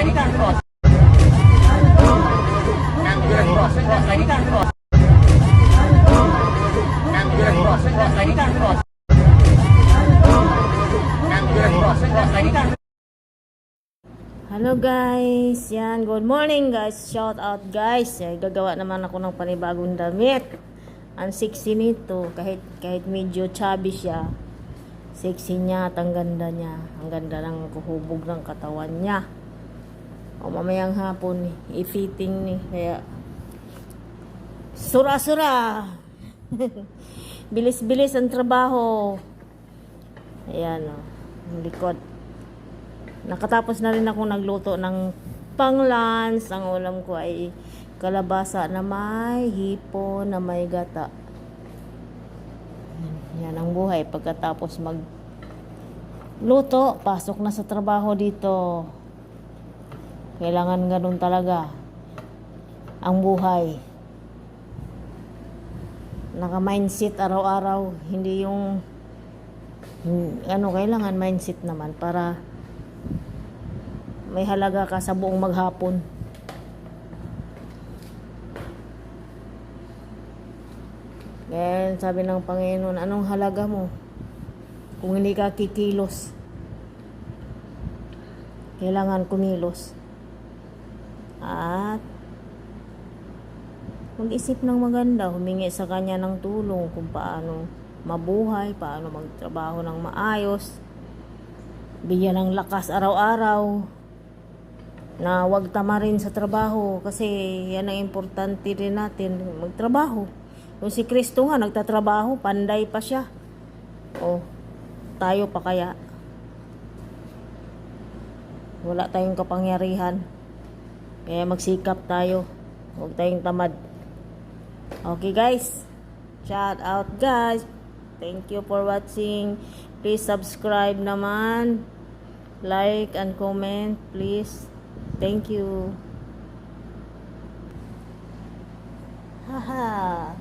Hello guys, yan, good morning guys, shout out guys. Gagawa naman ako ng panibagong damit. Ang sexy nito, kahit medyo chubby siya, sexy niya at ang ganda niya. Ang ganda ng kuhubog ng katawan niya. O mamayang hapon, i-fitting ni, kaya sura-sura. Bilis-bilis ang trabaho. Ayan o, ang likod. Nakatapos na rin ako nagluto ng pang-lunch. Ang ulam ko ay kalabasa na may hipon, na may gata. Yan ang buhay. Pagkatapos magluto, pasok na sa trabaho dito. Kailangan ganun talaga ang buhay. Naka-mindset araw-araw. Hindi yung kailangan mindset naman para may halaga ka sa buong maghapon. Kaya sabi ng Panginoon, anong halaga mo kung hindi ka kikilos? Kailangan kumilos. At mag-isip ng maganda, humingi sa Kanya ng tulong kung paano mabuhay, paano magtrabaho ng maayos, bigyan ng lakas araw-araw, na huwag tamarin sa trabaho kasi yan ang importante rin natin, magtrabaho. Kung si Kristo nga nagtatrabaho, panday pa siya, o tayo pa kaya? Wala tayong kapangyarihan, kaya magsikap tayo, huwag tayong tamad. Okay guys, shout out guys, thank you for watching. Please subscribe naman, like and comment please. Thank you. Haha.